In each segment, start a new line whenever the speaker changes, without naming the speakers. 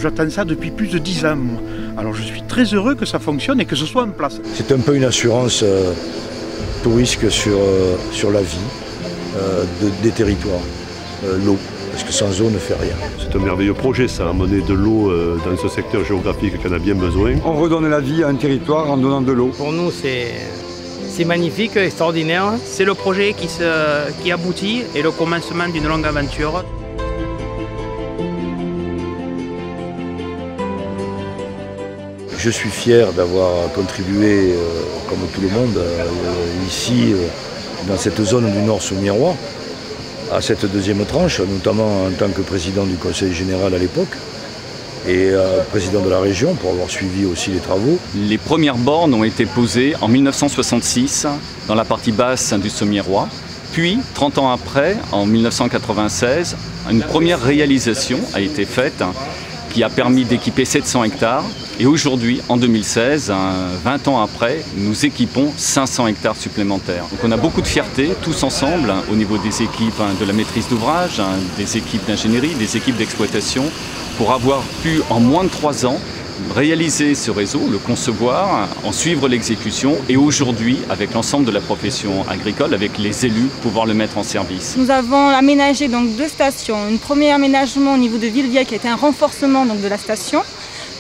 J'attends ça depuis plus de 10 ans, moi. Alors je suis très heureux que ça fonctionne et que ce soit en place.
C'est un peu une assurance tout risque sur la vie des territoires, l'eau. Parce que sans eau, on ne fait rien.
C'est un merveilleux projet, ça, amener de l'eau dans ce secteur géographique qu'on a bien besoin.
On redonne la vie à un territoire en donnant de l'eau.
Pour nous, c'est magnifique, extraordinaire. C'est le projet qui aboutit et le commencement d'une longue aventure.
Je suis fier d'avoir contribué, comme tout le monde, ici, dans cette zone du Nord Saulmiérois, à cette deuxième tranche, notamment en tant que président du Conseil général à l'époque et président de la région pour avoir suivi aussi les travaux.
Les premières bornes ont été posées en 1966 dans la partie basse du Saulmiérois. Puis, 30 ans après, en 1996, une première réalisation a été faite qui a permis d'équiper 700 hectares. Et aujourd'hui, en 2016, 20 ans après, nous équipons 500 hectares supplémentaires. Donc on a beaucoup de fierté, tous ensemble, au niveau des équipes de la maîtrise d'ouvrage, des équipes d'ingénierie, des équipes d'exploitation, pour avoir pu, en moins de 3 ans, réaliser ce réseau, le concevoir, en suivre l'exécution et aujourd'hui, avec l'ensemble de la profession agricole, avec les élus, pouvoir le mettre en service.
Nous avons aménagé donc 2 stations. Un premier aménagement au niveau de Villevieille qui a été un renforcement donc, de la station.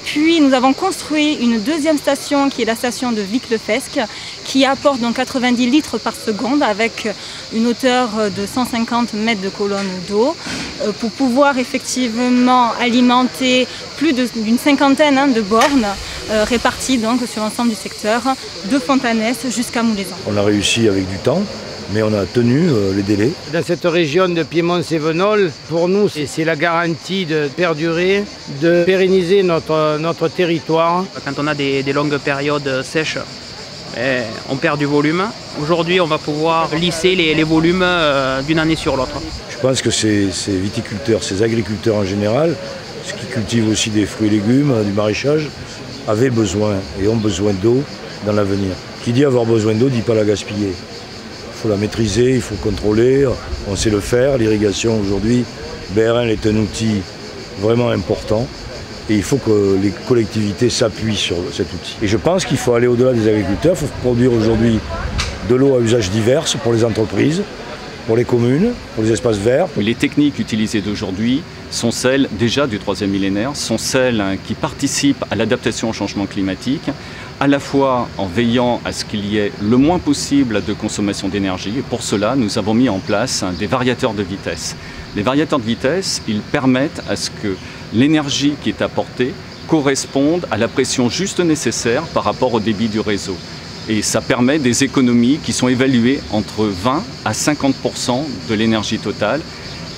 Puis nous avons construit une deuxième station qui est la station de Vic-le-Fesque qui apporte donc 90 litres par seconde avec une hauteur de 150 mètres de colonne d'eau pour pouvoir effectivement alimenter plus d'une cinquantaine de bornes réparties donc sur l'ensemble du secteur de Fontanès jusqu'à Moulezan.
On a réussi avec du temps, mais on a tenu les délais.
Dans cette région de Piémont-Cévenol, pour nous, c'est la garantie de perdurer, de pérenniser notre territoire. Quand on a des longues périodes sèches, on perd du volume. Aujourd'hui, on va pouvoir lisser les volumes d'une année sur l'autre.
Je pense que ces viticulteurs, ces agriculteurs en général, ceux qui cultivent aussi des fruits et légumes, du maraîchage, avaient besoin et ont besoin d'eau dans l'avenir. Qui dit avoir besoin d'eau, ne dit pas la gaspiller. Il faut la maîtriser, il faut contrôler, on sait le faire. L'irrigation aujourd'hui, BRL est un outil vraiment important et il faut que les collectivités s'appuient sur cet outil. Et je pense qu'il faut aller au-delà des agriculteurs, il faut produire aujourd'hui de l'eau à usage divers pour les entreprises, pour les communes, pour les espaces verts.
Les techniques utilisées d'aujourd'hui sont celles déjà du 3e millénaire, sont celles qui participent à l'adaptation au changement climatique, à la fois en veillant à ce qu'il y ait le moins possible de consommation d'énergie. Et pour cela, nous avons mis en place des variateurs de vitesse. Les variateurs de vitesse, ils permettent à ce que l'énergie qui est apportée corresponde à la pression juste nécessaire par rapport au débit du réseau. Et ça permet des économies qui sont évaluées entre 20 à 50% de l'énergie totale.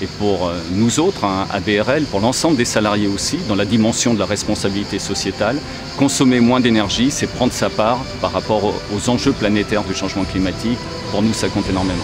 Et pour nous autres, à BRL, pour l'ensemble des salariés aussi, dans la dimension de la responsabilité sociétale, consommer moins d'énergie, c'est prendre sa part par rapport aux enjeux planétaires du changement climatique. Pour nous, ça compte énormément.